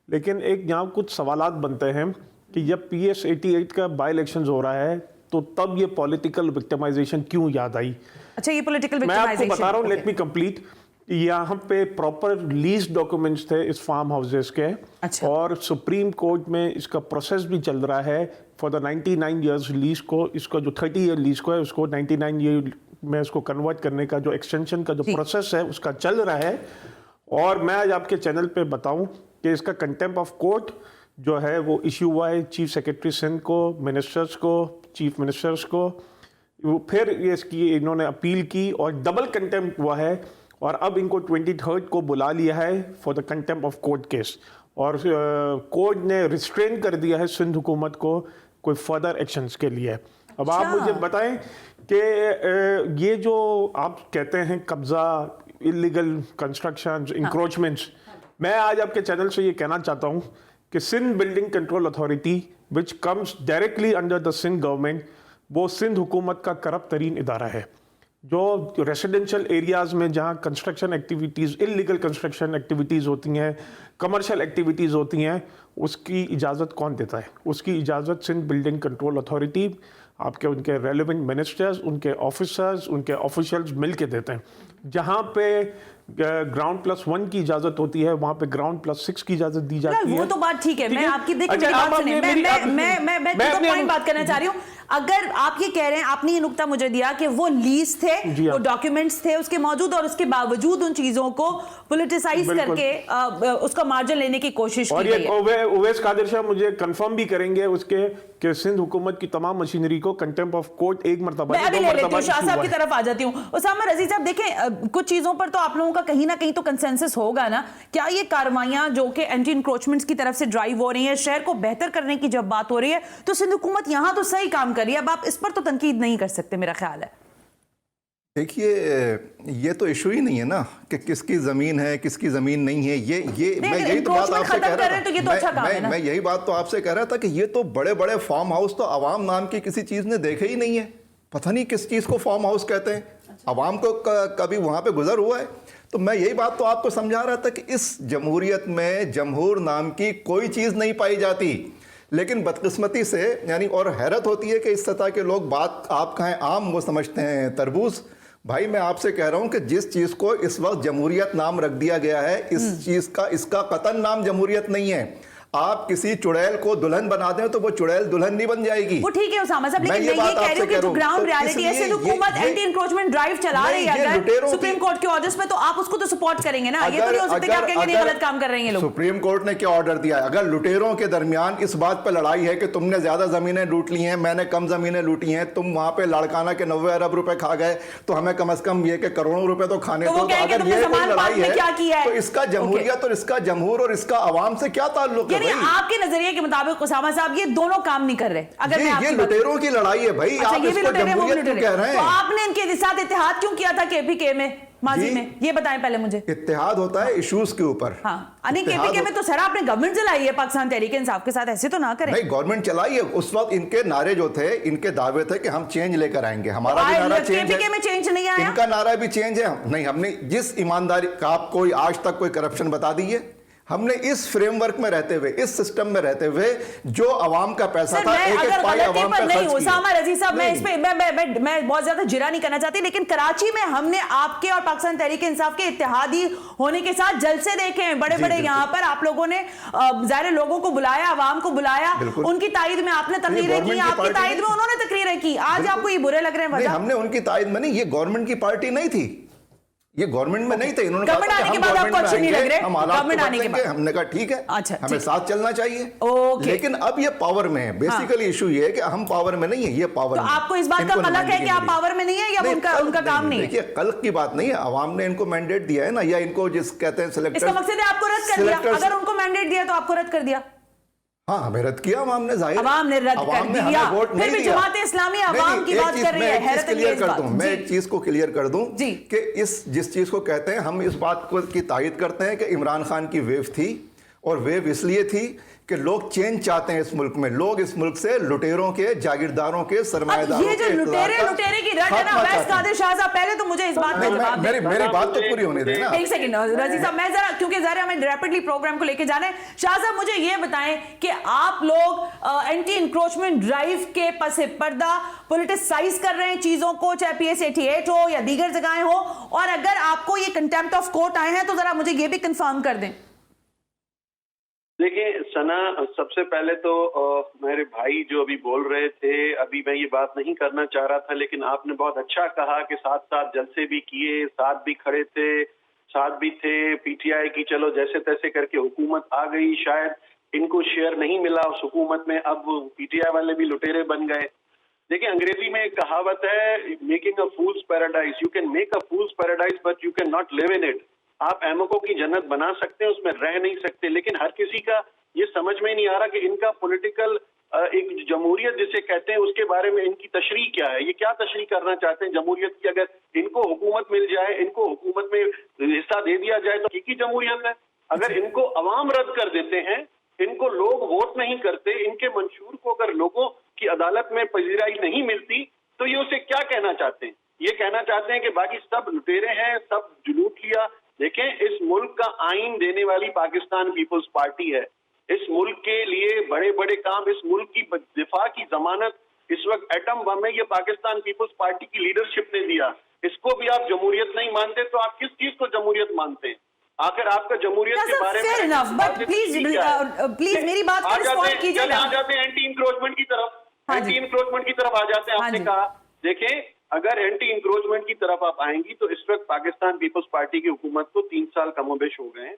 लेकिन एक यहाँ कुछ सवालात बनते हैं कि जब PS 88 का बाई इलेक्शन हो रहा है तो तब ये पॉलिटिकल विक्टिमाइजेशन क्यों याद आई? अच्छा, ये पॉलिटिकल मैं आपको बता रहा हूँ, लेट मी कंप्लीट। यहाँ पे प्रॉपर लीज डॉक्यूमेंट्स थे इस फार्म हाउसेस के। अच्छा। और सुप्रीम कोर्ट में इसका प्रोसेस भी चल रहा है फॉर द 99 ईयर्स लीज को, इसका जो 30 ईयर लीज को है उसको 99 ईयर में इसको कन्वर्ट करने का जो एक्सटेंशन का जो प्रोसेस है उसका चल रहा है। और मैं आज आपके चैनल पे बताऊं कि इसका कंटेम्प्ट ऑफ कोर्ट जो है वो इश्यू हुआ है चीफ सेक्रेटरी सिंध को, मिनिस्टर्स को, चीफ मिनिस्टर्स को, फिर इसकी इन्होंने अपील की और डबल कंटेम्प्ट हुआ है और अब इनको 23 को बुला लिया है for the contempt of court case. और कोर्ट ने रिस्ट्रेन कर दिया है सिंध हुकूमत को कोई फर्दर एक्शंस के लिए। अब आप मुझे बताएं कि ये जो आप कहते हैं कब्जा, इलीगल कंस्ट्रक्शन, इंक्रोचमेंट्स, मैं आज आपके चैनल से ये कहना चाहता हूँ कि Sindh building control authority which comes directly under the Sindh government, वो सिंध हुकूमत का करप्ट तरीन इदारा है। जो रेसिडेंशियल एरियाज़ में जहाँ construction activities, illegal construction activities होती हैं, कमर्शियल एक्टिविटीज़ होती हैं, उसकी इजाज़त कौन देता है? उसकी इजाज़त सिंध बिल्डिंग कंट्रोल अथॉरिटी, आपके उनके रेलेवेंट मिनिस्टर्स, उनके ऑफिसर्स, उनके ऑफिशियल्स मिल के देते हैं। जहाँ पे ग्राउंड +1 की इजाजत होती है वहां पे ग्राउंड +6 की इजाजत दी जाती है। वो तो बात ठीक है, मैं आपकी देखिए बात सुनिए, मैं तो पॉइंट बात करना चाह रही हूँ। अगर आप ये कह रहे हैं, आपने ये नुक्ता मुझे दिया कि वो लीज थे, वो डॉक्यूमेंट्स थे उसके मौजूद और उसके बावजूद उन चीजों को पॉलिटिसाइज करके उसका मार्जिन लेने की कोशिश की गई है। उवैस कादिर शाह मुझे कंफर्म भी करेंगे उसके कि सिंध हुकूमत की तमाम मशीनरी को कंटेम्प्ट ऑफ कोर्ट एक मरतबा, मैं अभी ले लेती हूँ, शाह साहब की तरफ आ जाती हूँ। उसामा रज़ी साहब, देखें कुछ चीजों पर तो आप लोगों का कहीं ना कहीं तो कंसेंसस होगा ना। क्या ये कार्रवाइयां जो कि एंटी इंक्रोचमेंट्स की तरफ से ड्राइव हो रही है, शहर को बेहतर करने की जब बात हो रही है, तो सिंध हुकूमत यहां तो सही काम कर रही है, अब आप इस पर तो तनकीद नहीं कर सकते मेरा ख्याल है। देखिए, ये तो इशू ही नहीं है ना कि किसकी जमीन है किसकी जमीन नहीं है। ये मैं यही तो बात आपसे कह रहा था, मैं यही बात तो आपसे कह रहा था कि ये तो बड़े बड़े फार्म हाउस तो अवाम नाम की किसी चीज ने देखे ही नहीं है। पता नहीं किस चीज को फार्म हाउस कहते हैं, अवाम को कभी वहां पे गुजर हुआ है? तो मैं यही बात तो आपको समझा रहा था कि इस जमहूरियत में जमहूर नाम की कोई चीज नहीं पाई जाती, लेकिन बदकिस्मती से यानी, और हैरत होती है कि इस सतह के लोग बात आप कहें आम वो समझते हैं तरबूज। भाई मैं आपसे कह रहा हूं कि जिस चीज को इस वक्त जमहूरियत नाम रख दिया गया है, इस चीज का, इसका कतन नाम जमहूरियत नहीं है। आप किसी चुड़ैल को दुल्हन बना दें तो वो चुड़ैल दुल्हन नहीं बन जाएगी। वो ठीक है उसामा साहब, लेकिन मैं ये कह रही हूँ कि जो ग्राउंड रियलिटी है, सिर्फ हुकूमत एंटी इंक्रोचमेंट ड्राइव चला रही है अगर सुप्रीम कोर्ट के ऑर्डर्स में, तो आप उसको तो सपोर्ट करेंगे ना। ये तो नहीं हो सकता कि आप कहेंगे नहीं गलत काम कर रहे हैं लोग। सुप्रीम कोर्ट ने क्या ऑर्डर दिया है? अगर लुटेरों के दरमियान इस बात पर लड़ाई है कि तुमने ज्यादा जमीनें लूट ली हैं, मैंने कम जमीनें लूटी हैं, तुम वहां पे लाड़काना के 90 अरब रुपए खा गए, तो हमें कम से कम ये कि करोड़ों रुपए तो खाने दो। अगर ये कोई लड़ाई है तो इसका जमहूरियत और इसका जमहूर और इसका आवाम से क्या ताल्लुक है? आपके नजरिए के मुताबिक उसामा साहब ये दोनों काम नहीं कर रहे। अगर ये लुटेरों की लड़ाई है भाई, आप इसको जमहूरियत क्यों कह रहे हैं? तो आपने इनके साथ इत्तेहाद क्यों किया था केपीके में माजी में, ये बताएं पहले मुझे। इत्तेहाद होता है इश्यूज के ऊपर। हाँ, केपीके में तो सर आपने गवर्नमेंट चलाई है पाकिस्तान तहरीक इंसाफ के साथ, ऐसे तो ना करें। नहीं, गवर्नमेंट चलाई है। उस वक्त इनके नारे जो थे, इनके दावे थे कि हम चेंज लेकर आएंगे। हमारा भी नारा चेंज है, केपीके में चेंज नहीं आया, इनका नारा भी चेंज है। नहीं, हमने जिस ईमानदारी का, आप कोई आज तक कोई करप्शन बता दीजिए, हमने इस फ्रेमवर्क में रहते हुए, इस सिस्टम में रहते हुए, जो अवाम का पैसा था, एक एक पाई अवाम पे खर्च उसामा रजी साहब, मैं इस पे मैं बहुत ज्यादा जिरा नहीं करना चाहती, लेकिन कराची में हमने आपके और पाकिस्तान तहरीक इंसाफ के इत्तेहादी होने के साथ जलसे देखे हैं बड़े बड़े। यहाँ पर आप लोगों ने ज़ाहिर लोगों को बुलाया, अवाम को बुलाया, उनकी तायद में आपने तकरीरें की, आपकी तायद में उन्होंने तकरीरें की। आज आपको ये बुरे लग रहे हैं? हमने उनकी तायद में नहीं, ये गवर्नमेंट की पार्टी नहीं थी, ये गवर्नमेंट में नहीं थे। इन्होंने कहा गवर्नमेंट आने के बाद आपको अच्छे नहीं लग रहे? गवर्नमेंट आने के बाद हमने कहा ठीक है, अच्छा, हमें साथ चलना चाहिए। लेकिन अब ये पावर में है। बेसिकली इशू ये है कि हम पावर में नहीं है, ये पावर तो आपको इस बात का कलक है कि आप पावर में नहीं है या उनका काम नहीं है? देखिए, कलक की बात नहीं है, अवाम ने इनको मैंडेट दिया है ना, या इनको जिस कहते हैं सिलेक्टर, इसका मकसद है आपको रद्द कर दिया। अगर उनको मैंडेट दिया तो आपको रद्द कर दिया? हाँ, हमें रद्द किया अवाम ने, जाहिर अवाम ने रद्द कर दिया। फिर भी जमात इस्लामी अवाम की बात कर रही है। मैं एक चीज को क्लियर कर दूं कि जिस चीज को कहते हैं, हम इस बात को की तायद करते हैं कि इमरान खान की वेव थी, और वेव इसलिए थी कि लोग चेंज चाहते हैं इस मुल्क में। लोग इस मुल्क से लुटेरों के, जागीरदारों के, सरमायादारों के, ये जो लुटेरे की रट है ना, वैस कादिर शाह साहब, पहले तो मुझे इस बात में जवाब दें। मेरी बात तो पूरी होने देना। एक सेकंड रजी साहब, मैं जरा, क्योंकि जरा हमें रैपिडली प्रोग्राम को लेके जाना है। शाह साहब, मुझे ये बताएं कि आप लोग एंटी इंक्रोचमेंट ड्राइव के पसे पर्दा पॉलिटिसाइज कर रहे हैं चीजों को, चाहे PS 88 हो या दीगर जगहें हो, और अगर आपको ये कंटेम्प्ट ऑफ कोर्ट आए हैं तो जरा मुझे ये भी कंफर्म कर दें। देखिए सना, सबसे पहले तो मेरे भाई जो अभी बोल रहे थे, अभी मैं ये बात नहीं करना चाह रहा था, लेकिन आपने बहुत अच्छा कहा कि साथ साथ जलसे भी किए, साथ भी खड़े थे, साथ भी थे PTI की। चलो जैसे तैसे करके हुकूमत आ गई, शायद इनको शेयर नहीं मिला उस हुकूमत में, अब PTI वाले भी लुटेरे बन गए। देखिए, अंग्रेजी में एक कहावत है, making a fools paradise. You can make a fools paradise but you can not live in it. आप एमओको की जन्नत बना सकते हैं, उसमें रह नहीं सकते। लेकिन हर किसी का ये समझ में नहीं आ रहा कि इनका पॉलिटिकल एक जमहूरियत जिसे कहते हैं, उसके बारे में इनकी तशरीह क्या है, ये क्या तशरीह करना चाहते हैं जमहूरियत की। अगर इनको हुकूमत मिल जाए, इनको हुकूमत में हिस्सा दे दिया जाए, तो की जमहूरियत है। अगर इनको अवाम रद्द कर देते हैं, इनको लोग वोट नहीं करते, इनके मंशूर को अगर लोगों की अदालत में पजीराई नहीं मिलती, तो ये उसे क्या कहना चाहते हैं? ये कहना चाहते हैं कि बाकी सब लुटेरे हैं, सब लूट लिया। देखें, इस मुल्क का आइन देने वाली पाकिस्तान पीपल्स पार्टी है। इस मुल्क के लिए बड़े बड़े काम, इस मुल्क की दिफा की जमानत इस वक्त एटम बम में ये पाकिस्तान पीपल्स पार्टी की लीडरशिप ने दिया। इसको भी आप जमहूरियत नहीं मानते, तो आप किस चीज को जमहूरियत मानते हैं? आखिर आपका जमहूरियत के बारे में प्लीज मेरी बात को रिस्पॉन्ड कीजिए। आ जाते हैं एंटी इंक्रोचमेंट की तरफ, एंटी इंक्रोचमेंट की तरफ आ जाते हैं। आपने कहा, देखें, अगर एंटी इंक्रोचमेंट की तरफ आप आएंगी तो इस वक्त पाकिस्तान पीपल्स पार्टी की हुकूमत को 3 साल कमोबेश हो गए हैं।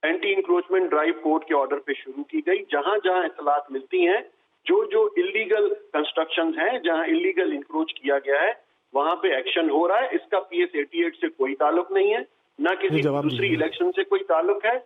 एंटी इंक्रोचमेंट ड्राइव कोर्ट के ऑर्डर पे शुरू की गई। जहां जहां इत्तलात मिलती हैं, जो इलीगल कंस्ट्रक्शंस हैं, जहां इलीगल इंक्रोच किया गया है, वहां पे एक्शन हो रहा है। इसका PS 88 से कोई ताल्लुक नहीं है, ना किसी दूसरी इलेक्शन से कोई ताल्लुक है।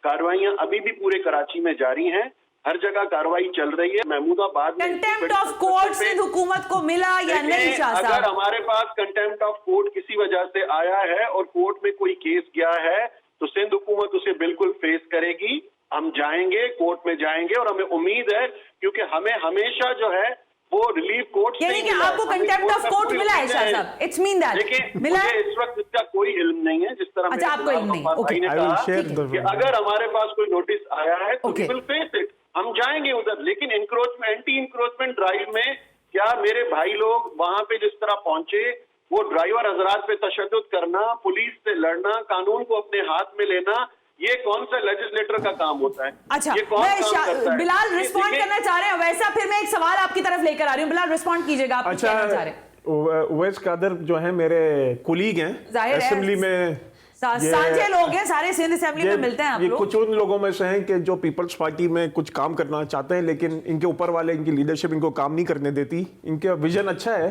कार्रवाइयां अभी भी पूरे कराची में जारी हैं, हर जगह कार्रवाई चल रही है। महमूदाबाद में कंटेम्प्ट ऑफ कोर्ट से हुकूमत को मिला या नहीं? अगर हमारे पास कंटेम्प्ट ऑफ कोर्ट किसी वजह से आया है और कोर्ट में कोई केस गया है, तो सिंध हुकूमत उसे बिल्कुल फेस करेगी। हम जाएंगे, कोर्ट में जाएंगे, और हमें उम्मीद है, क्योंकि हमें हमेशा जो है वो रिलीफ कोर्ट यानी कि आपको कंटेम्प्ट ऑफ कोर्ट मिला है शाह साहब? इट्स मीन दैट देखिए, मुझे इस वक्त इसका कोई इल्म नहीं है। जिस तरह अच्छा, आपको इल्म नहीं? ओके, ने कहा कि अगर हमारे पास कोई नोटिस आया है तो वी विल फेस इट, हम जाएंगे उधर। लेकिन इंक्रोचमेंट, एंटी इंक्रोचमेंट ड्राइव में क्या मेरे भाई लोग वहां पे जिस तरह पहुंचे, वो ड्राइवर हजरात पे तशद्दुद करना, पुलिस से लड़ना, कानून को अपने हाथ में लेना, ये कौन सा लेजिस्लेटर का काम होता है? अच्छा, ये कौन काम करता है? बिलाल रिस्पॉन्ड करना चाह रहे हैं, वैसा फिर मैं एक सवाल आपकी तरफ लेकर आ रही हूँ। बिलाल रिस्पॉन्ड कीजिएगा, आप अच्छा, कहना चाह रहे हैं। उवैस कादर जो है मेरे कोलीग हैं जाहिर है, असेंबली में, साझे लोग हैं, सारे सिंध असेंबली में मिलते हैं आप ये लोग। कुछ उन लोगों में से हैं कि जो पीपल्स पार्टी में कुछ काम करना चाहते हैं, लेकिन इनके ऊपर वाले, इनकी लीडरशिप इनको काम नहीं करने देती। इनका विजन अच्छा है,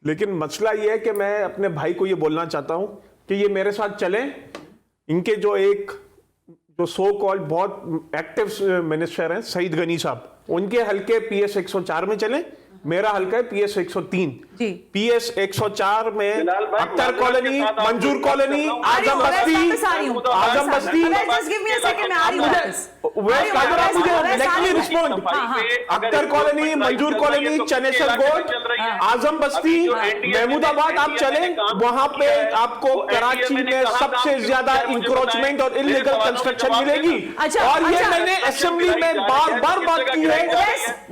लेकिन मसला ये है कि मैं अपने भाई को ये बोलना चाहता हूं कि ये मेरे साथ चलें। इनके जो सो कॉल्ड बहुत एक्टिव मिनिस्टर हैं सईद गनी साहब, उनके हल्के PS 104 में चलें, मेरा हल्का है PS 103। जी। PS 104 में बिलाल भाई, अख्तर कॉलोनी, मंजूर कॉलोनी, आजम बस्ती, आजम बस्ती, अख्तर कॉलोनी, मंजूर कॉलोनी, चनेसर गोड, आजम बस्ती, महमूदाबाद आप चले, वहां पे आपको कराची में सबसे ज्यादा इंक्रोचमेंट और इलीगल कंस्ट्रक्शन मिलेगी। और ये मैंने असेंबली में बार बार बात की है।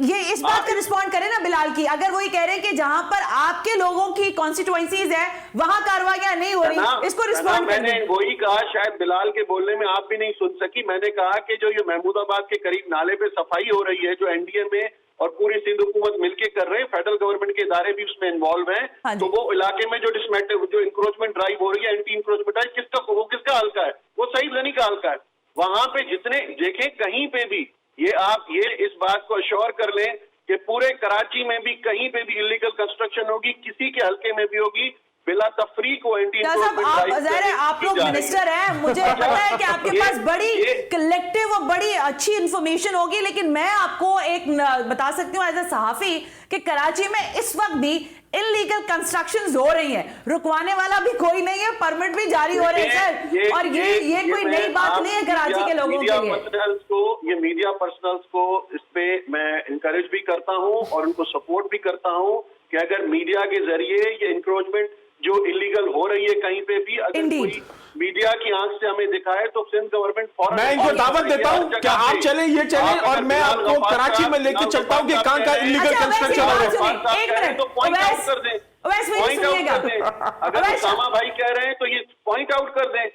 ये इस बात का रिस्पॉन्ड करें ना बिलाल की, अगर वही कह रहे हैं कि जहां पर आपके लोगों की कॉन्स्टिट्यूएंसीज है वहां कार्रवाइयां नहीं हो रही, इसको रिस्पॉन्ड मैंने वही कहा, शायद बिलाल के बोलने में आप भी नहीं सुन सकी। मैंने कहा कि जो ये महमूदाबाद के करीब नाले पे सफाई हो रही है, जो एनडीए में और पूरी सिंध हुकूमत मिलके कर रहे हैं, फेडरल गवर्नमेंट के इदारे भी उसमें इन्वॉल्व हैं, तो वो इलाके में जो इंक्रोचमेंट ड्राइव हो रही है, एंटी इंक्रोचमेंट ड्राइव, किसका हल्का है? वो सईद गनी का हल्का है। वहां पे जितने देखें, कहीं पे भी ये इस बात को अश्योर कर लें कि पूरे कराची में भी कहीं पे भी इलीगल कंस्ट्रक्शन होगी, किसी के हल्के में भी होगी, बिला तफरीक को एंटी आप लोग मिनिस्टर हैं, मुझे पता है कि आपके पास बड़ी कलेक्टिव और बड़ी अच्छी इंफॉर्मेशन होगी, लेकिन मैं आपको एक बता सकती हूँ एज ए सहाफी कि कराची में इस वक्त भी इलीगल कंस्ट्रक्शंस हो रही हैं, रुकवाने वाला भी कोई नहीं है, परमिट भी जारी हो रहे हैं सर। और ये कोई नई बात नहीं है कराची के लोगों के लिए। ये मीडिया पर्सनल्स को इस पे मैं इंकरेज भी करता हूं और उनको सपोर्ट भी करता हूं कि अगर मीडिया के जरिए ये इंक्रोचमेंट जो इलीगल हो रही है कहीं पे भी, अगर कोई मीडिया की आंख से हमें दिखाए तो सिंध गवर्नमेंट फौरन, मैं इनको दावत देता हूं कि आप चले, ये चले, और मैं आपको कराची में लेके चलता हूं कि कहां का इलीगल कंस्ट्रक्शन हो रहा है। एक मिनट, तो पॉइंट आउट कर दें, पॉइंट आउट कर दें। अगर उसामा भाई कह रहे हैं तो ये पॉइंट आउट कर दें।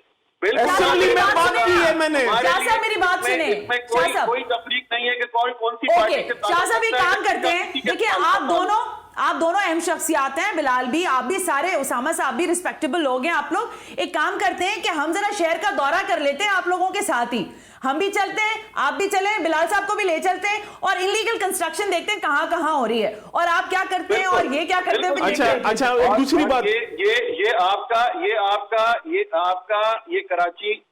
असेंबली में बात की है मैंने। शाह साहब मेरी बात सुने, कोई तफरीक नहीं है कि कौन सी पार्टी के साथ। शाह साहब एक काम करते हैं, देखिए आप दोनों अहम शख्सियात हैं, बिलाल भी, आप भी, सारे उसामा साहब भी रिस्पेक्टेबल लोग हैं। आप लोग एक काम करते हैं कि हम जरा शहर का दौरा कर लेते हैं आप लोगों के साथ ही, हम भी चलते हैं, आप भी चलें, बिलाल साहब को भी ले चलते हैं और इलीगल कंस्ट्रक्शन देखते हैं कहां कहां हो रही है और आप क्या करते हैं और ये क्या करते हैं। अच्छा, दूसरी बात, ये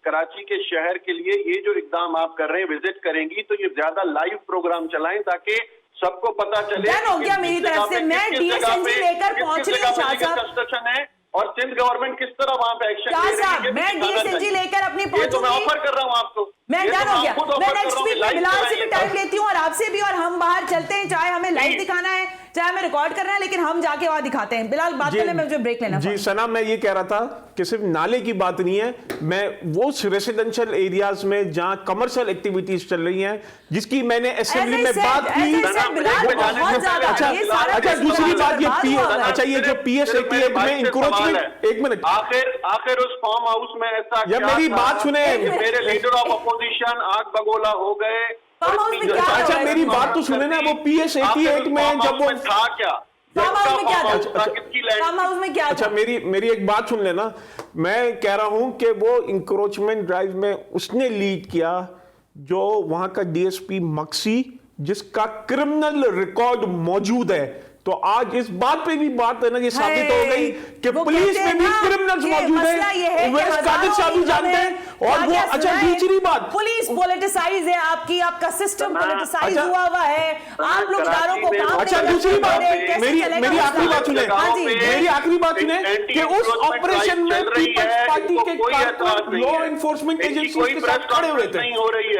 कराची के शहर के लिए ये जो इकदाम आप कर रहे हैं, विजिट करेंगी तो ये ज्यादा लाइव प्रोग्राम चलाएं ताकि सबको पता चले। हो गया मेरी तरफ से, मैं DSNG लेकर पहुंच रही हूं शाह साहब, कंस्ट्रक्शन है और सिंध गवर्नमेंट किस तरह वहां पे एक्शन शाह साहब, मैं DSNG लेकर अपनी तो मैं ऑफर कर रहा हूं आपको। मैं डन हो गया, मैं नेक्स्ट वीक में बिलाल से भी टाइम लेती हूँ और आपसे भी, और हम बाहर चलते हैं, चाहे हमें लाइव दिखाना है चाहे हमें रिकॉर्ड करना है, लेकिन हम जाके वहां दिखाते हैं। बिलाल बात करने में मुझे ब्रेक लेना जी सना, मैं ये कह रहा था कि सिर्फ नाले की बात नहीं है, मैं वो रेसिडेंशियल एरियाज में जहां कमर्शियल एक्टिविटीज चल रही हैं जिसकी मैंने असेंबली में बात की। अच्छा, दूसरी बात ये जो PS 88 में इंक्रोचमेंट, एक मिनट, आखिर उस फार्म हाउस में ऐसा या मेरी बात सुने, मेरे लीडर ऑफ अपोजिशन आग बगोला हो गए। अच्छा मेरी बात तो सुने ना, वो PS 88 में जब वो था क्या, अच्छा मेरी एक बात सुन लेना, मैं कह रहा हूं कि वो इंक्रोचमेंट ड्राइव में उसने लीड किया जो वहां का DSP मक्सी, जिसका क्रिमिनल रिकॉर्ड मौजूद है। तो आज इस बात पे भी बात है ना, ये साबित हो गई कि पुलिस में भी क्रिमिनल्स मौजूद है, उवैस कादिर साहब भी जानते हैं। और वो, अच्छा दूसरी बात, पुलिस पॉलिटिसाइज है, आपका सिस्टम पॉलिटिसाइज हुआ है, आप लोग इदारों को काम। अच्छा दूसरी बात, मेरी आखिरी बात सुने, मेरी आखिरी बात सुने कि उस ऑपरेशन में पीपल्स पार्टी के कारकुन लॉ एनफोर्समेंट एजेंसी के साथ खड़े हुए थे।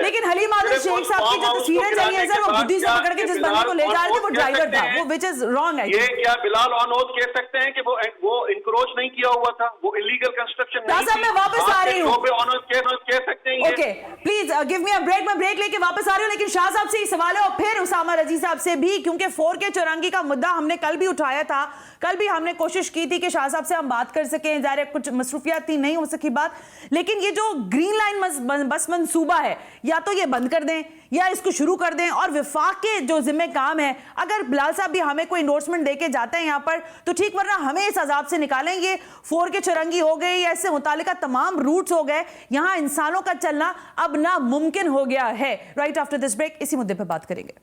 लेकिन हलीम आदिल शेख साहब की जो तस्वीरें चली है सर, वो बुद्धि से पकड़ के जिस बंदे को ले जा रहे थे वो ड्राइवर था, वो विच इज wrong है। ये क्या बिलाल ऑन ओथ कह सकते हैं कि वो इंक्रोच नहीं किया हुआ था, वो इलीगल कंस्ट्रक्शन नहीं थी? मैं वापस आ रही हूँ। ऑन ओथ कह सकते हैं। Okay, please give me a break, मैं ब्रेक लेके वापस आ रही हूँ। लेकिन शाह साहब से ही सवाल है और फिर उसामा रजी साहब से भी, क्योंकि 4K चौरंगी का मुद्दा हमने कल भी उठाया था। कल भी हमने कोशिश की थी कि शाह साहब से हम बात कर सकें, ज़ाहिर कुछ मसरूफियात थी, नहीं हो सकी बात। लेकिन ये जो ग्रीन लाइन बस मंसूबा है, या तो ये बंद कर दें या इसको शुरू कर दें, और विफाक के जो जिम्मे काम है, अगर बिलाल साहब भी हमें कोई इंडोर्समेंट देके जाते हैं यहाँ पर तो ठीक, वरना हमें इस अजाब से निकालें। ये 4K चौरंगी हो गई या इससे मुतालिका तमाम रूट्स हो गए, यहाँ इंसानों का चलना अब नामुमकिन हो गया है। राइट आफ्टर दिस ब्रेक इसी मुद्दे पर बात करेंगे।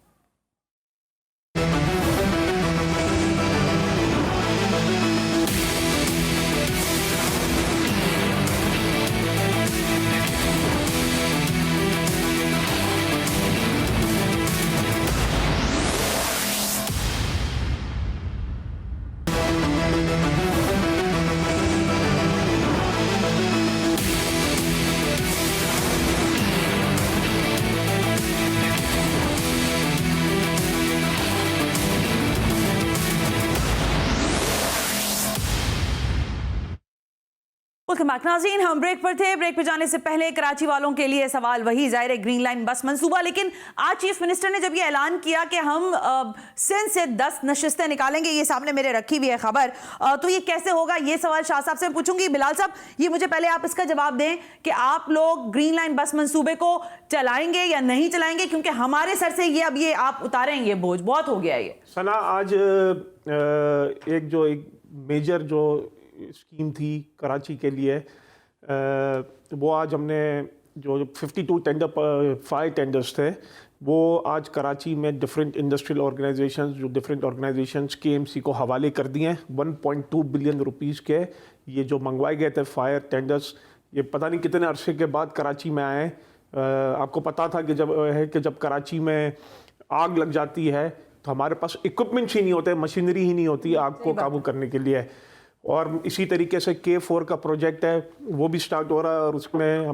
नाज़रीन, हम ब्रेक पर थे। ब्रेक पर जाने से पहले कराची वालों के लिए सवाल वही, ज़ाहिर है ग्रीन लाइन बस मंसूबा। लेकिन आज चीफ मिनिस्टर ने जब ये ऐलान किया कि हम सिंध से 10 नशिस्तें निकालेंगे, ये सामने मेरे रखी हुई है खबर, तो ये कैसे होगा, ये सवाल शाह साहब से पूछूंगी। बिलाल साहब, ये मुझे पहले आप इसका जवाब दें कि आप लोग ग्रीन लाइन बस मंसूबे को चलाएंगे या नहीं चलाएंगे, क्योंकि हमारे सर से ये अब ये आप उतारें, ये बोझ बहुत हो गया है। ये सना, आज एक मेजर जो स्कीम थी कराची के लिए, वो आज हमने जो 52 5 टेंडर्स थे, वो आज कराची में डिफरेंट इंडस्ट्रियल ऑर्गेनाइजेशंस, जो डिफरेंट ऑर्गेनाइजेशंस KMC को हवाले कर दिए हैं। 1.2 बिलियन रुपीस के ये जो मंगवाए गए थे फायर टेंडर्स, ये पता नहीं कितने अरसे के बाद कराची में आए। आपको पता था कि जब कराची में आग लग जाती है तो हमारे पास इक्विपमेंट्स ही नहीं होते, मशीनरी ही नहीं होती आग को काबू करने के लिए। और इसी तरीके से K4 का प्रोजेक्ट है, वो भी स्टार्ट हो रहा है, और उसमें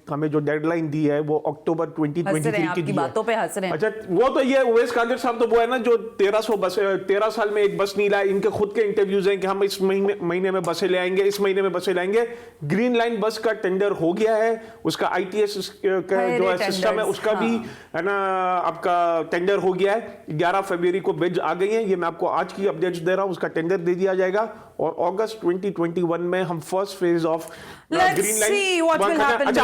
हमें जो डेडलाइन दी है वो अक्टूबर 2023 की दी है। बातों पे हंस रहे हैं। अच्छा, वो तो ये उवैस कादिर साहब तो वो है ना जो 13 साल में एक बस नहीं लाए। इनके खुद के इंटरव्यूज हैं कि हम इस महीने में बसें ले आएंगे, इस महीने में बसें लाएंगे। ग्रीन लाइन बस का टेंडर हो गया है, उसका ITS का जो सिस्टम है उसका भी है ना आपका टेंडर हो गया है। 11 फरवरी को बिड्स आ गई हैं, ये मैं आपको आज की अपडेट्स दे रहा हूँ। उसका टेंडर दे दिया जाएगा और अगस्त 2021 में हम first phase of green line. अच्छा,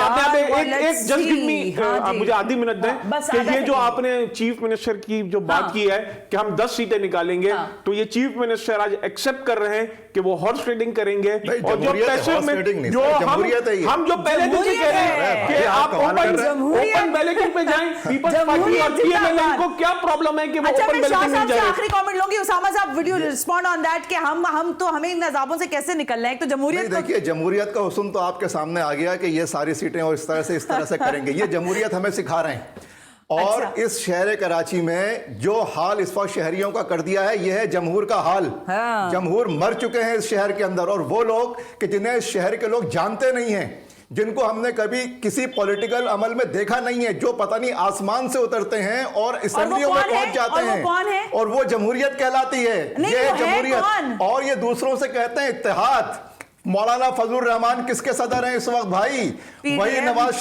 आप मुझे आधी मिनट दें कि ये जो आपने चीफ मिनिस्टर की जो बात की है कि हम 10 सीटें निकालेंगे, तो ये चीफ मिनिस्टर आज एक्सेप्ट कर रहे हैं कि वो हॉर्स ट्रेडिंग करेंगे। और जो पैसे में जो हम जो पहले दिन से कह रहे हैं कि आप ओपन बैलेटिंग पे जाएं, पीपल्स पार्टी और PMLN को क्या प्रॉब्लम है कि वो ओपन बैलेटिंग में जाए? आखिरी कमेंट लूंगी उसामा साहब, will you respond on that कि हम तो हमें इन अजाबों से कैसे निकलना है? एक तो जमहूरियत, देखिए जमहूरियत का हुस्न तो आपके सामने आ गया कि ये सारी सीटें और इस तरह से करेंगे। ये जमहूरियत हमें सिखा रहे हैं। और अच्छा। इस शहर कराची में जो हाल इस वक्त शहरियों का कर दिया है, यह है जमहूर का हाल। जमहूर मर चुके हैं इस शहर के अंदर, और वो लोग कि जिन्हें इस शहर के लोग जानते नहीं हैं, जिनको हमने कभी किसी पॉलिटिकल अमल में देखा नहीं है, जो पता नहीं आसमान से उतरते हैं और असेंबलियों में पहुंच जाते हैं, और वो जमहूरियत कहलाती है। ये जमहूरियत। और ये दूसरों से कहते हैं इत्तेहाद। मौलाना फजलुर रहमान किसके सदर हैं इस वक्त भाई? वही नवाज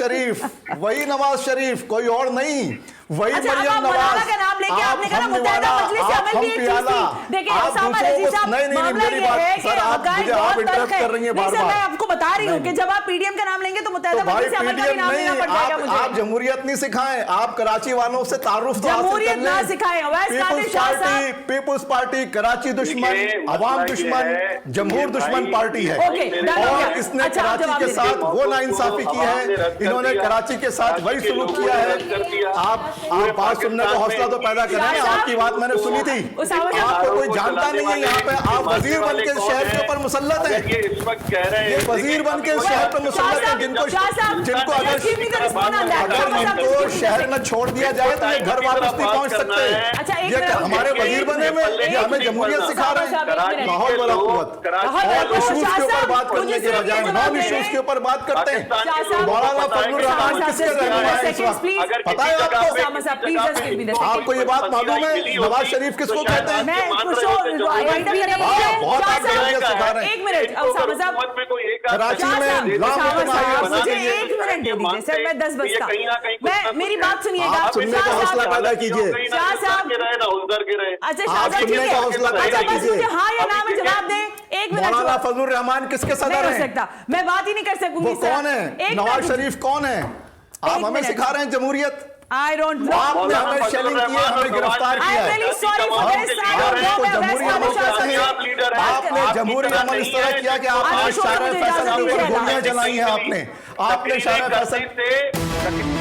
शरीफ, कोई और नहीं। वही मरियम नवाज का नाम लेके आपने कहा मुत्तहिदा मजलिस से अमल की एक चीज थी। देखिए उसामा रजी साहब, मामला ये है कि आप इंटरप्ट कर रही हैं बार-बार। मैं आपको बता रही हूं कि जब आप PDM का नाम लेंगे तो मुत्तहिदा मजलिस से अमल का भी नाम लेना पड़ जाएगा मुझे। आप जमहूरियत नहीं सिखाएं, आप कराची वालों से तारुफ तो जमहूरियत ना सिखाएं। अवैस कादिर शाह साहब, पीपुल्स पार्टी कराची दुश्मन, अवाम दुश्मन, जमहूर दुश्मन पार्टी है, और इसने कराची के साथ वो नाइंसाफी की है, इन्होंने कराची के साथ वही सलूक किया है। आप बात सुनने का हौसला तो पैदा करें। आपकी बात मैंने सुनी थी, आपको कोई जानता नहीं है यहाँ पे। आप वजीर बन के शहर के ऊपर मुसल्लत है, ये वजीर बन के शहर पर मुसल्लत है, जिनको अगर इनको शहर में छोड़ दिया जाए तो ये घर वापस नहीं पहुँच सकते। ये हमारे वजीर बने में ये हमें जमहूरियत सिखा रहे हैं। माहौल वाला कुव्वत और इशूज के ऊपर बात करने के बजाय नॉन इशूज के ऊपर बात करते हैं। मौलाना फजलुर रहमान किसके रहने वाले हैं इस वक्त? पता है आपको? उसामा साहब, please just give me the second. आपको ये बात मालूम है नवाज शरीफ किसको कहते हैं? मैं खुश हूँ, राइटर भी नहीं है। बहुत शाह आगे सिखा साहब, रहे हैं। एक मिनट, उसामा साहब, कराची शाह में साहब, लाम उसामा इमाम साहब, मुझे मस्जिद एक मिनट दे दीजिए सर, मैं 10 बज का, मैं मेरी बात सुनिएगा। आप सुनने का शाह हौसला साहब, पैदा कीजिए। शाह साहब, अच्छा शाह आप साहब, सुनने ठीक का है, हौसला पैदा अच्छा बस कीजिए। मुझे हाँ या ना में जवाब दें, एक मिनट। मौलाना फजलुर रहमान किसके सदर नहीं हो हैं? सकता, मैं बात ही नहीं कर सकूंगी वो सर। कौन है? एक नवाज मिनट। शरीफ कौन है? आप हमें मिनट। सिखा रहे हैं जमहूरियत। I don't know. आपने हमें शेलिंग की है, हमें गिरफ्तार I किया am है। really sorry for this. I don't know. आपको मैं जमहूरी वैसे अमल शासन कहते से- हैं। आपने जमहूरी अमल इस तरह किया कि आपने आप छोड़ शायर मुझे फैसल इजाजत के ऊपर दीजिएगा। गोलियां चलाई हैं आपने। आपने शायर फैसल